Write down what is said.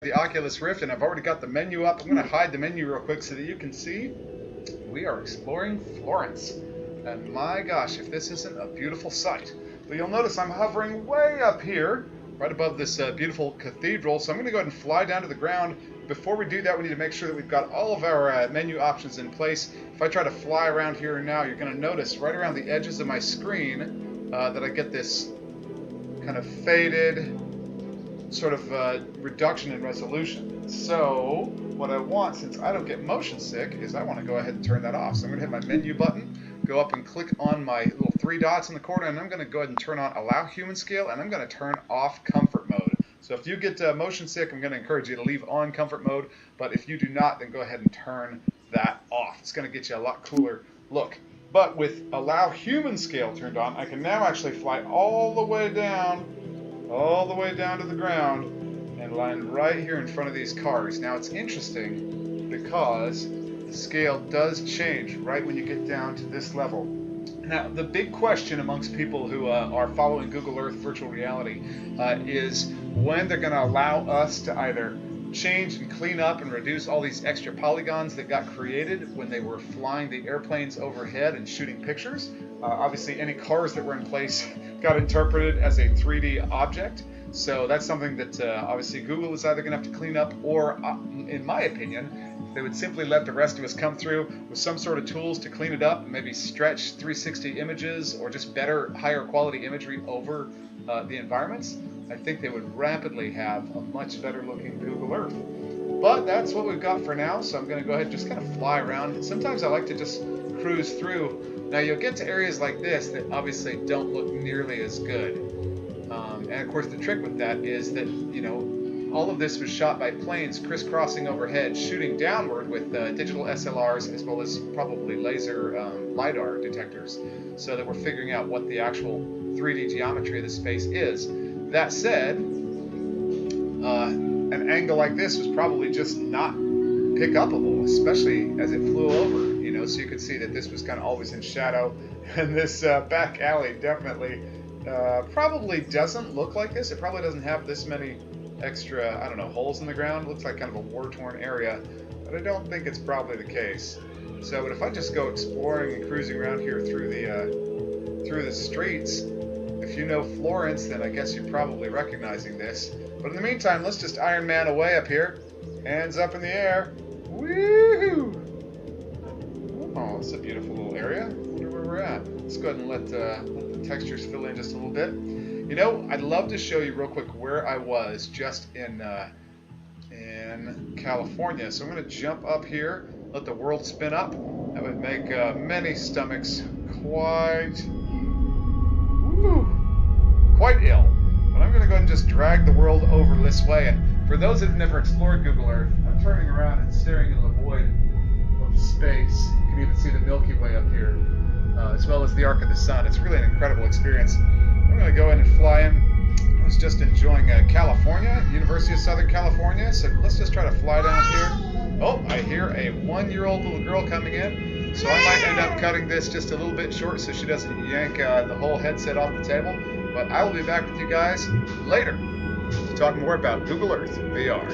the Oculus Rift, and I've already got the menu up. I'm going to hide the menu real quick so that you can see. We are exploring Florence. And my gosh, if this isn't a beautiful sight. But you'll notice I'm hovering way up here, right above this beautiful cathedral. So I'm going to go ahead and fly down to the ground. Before we do that, we need to make sure that we've got all of our menu options in place. If I try to fly around here and now, you're going to notice right around the edges of my screen that I get this kind of faded sort of reduction in resolution. So what I want, since I don't get motion sick, is I want to go ahead and turn that off. So I'm going to hit my menu button, go up and click on my little 3 dots in the corner, and I'm going to go ahead and turn on Allow Human Scale, and I'm going to turn off Comfort Mode. So if you get motion sick, I'm going to encourage you to leave on Comfort Mode, but if you do not, then go ahead and turn that off. It's going to get you a lot cooler look. But with Allow Human Scale turned on, I can now actually fly all the way down to the ground and land right here in front of these cars. Now it's interesting because the scale does change right when you get down to this level. Now the big question amongst people who are following Google Earth virtual reality is when they're going to allow us to either change and clean up and reduce all these extra polygons that got created when they were flying the airplanes overhead and shooting pictures. Obviously any cars that were in place got interpreted as a 3D object, so that's something that obviously Google is either going to have to clean up, or in my opinion, they would simply let the rest of us come through with some sort of tools to clean it up, maybe stretch 360 images or just better, higher quality imagery over the environments. I think they would rapidly have a much better looking Google Earth. But that's what we've got for now, so I'm going to go ahead and just kind of fly around. Sometimes I like to just cruise through. Now you'll get to areas like this that obviously don't look nearly as good. And of course the trick with that is that, you know, all of this was shot by planes crisscrossing overhead, shooting downward with digital SLRs as well as probably laser LiDAR detectors, so that we're figuring out what the actual 3D geometry of the space is. That said, an angle like this was probably just not pick upable, especially as it flew over, you know, so you could see that this was kind of always in shadow, and this back alley definitely probably doesn't look like this. It probably doesn't have this many extra, I don't know, holes in the ground. It looks like kind of a war-torn area, but I don't think it's probably the case. So, but if I just go exploring and cruising around here through the streets, if you know Florence, then I guess you're probably recognizing this. But in the meantime, let's just Iron Man away up here. Hands up in the air. Woohoo! Oh, that's a beautiful little area. I wonder where we're at. Let's go ahead and let the textures fill in just a little bit. You know, I'd love to show you real quick where I was just in California. So I'm going to jump up here, let the world spin up. That would make many stomachs quite ill. But I'm going to go ahead and just drag the world over this way. And for those that have never explored Google Earth, I'm turning around and staring into the void of space. You can even see the Milky Way up here, as well as the arc of the sun. It's really an incredible experience. I'm going to go in and fly in. I was just enjoying California, University of Southern California, so let's just try to fly down here. Oh, I hear a 1-year-old little girl coming in, so I might end up cutting this just a little bit short so she doesn't yank the whole headset off the table. But I will be back with you guys later to talk more about Google Earth VR.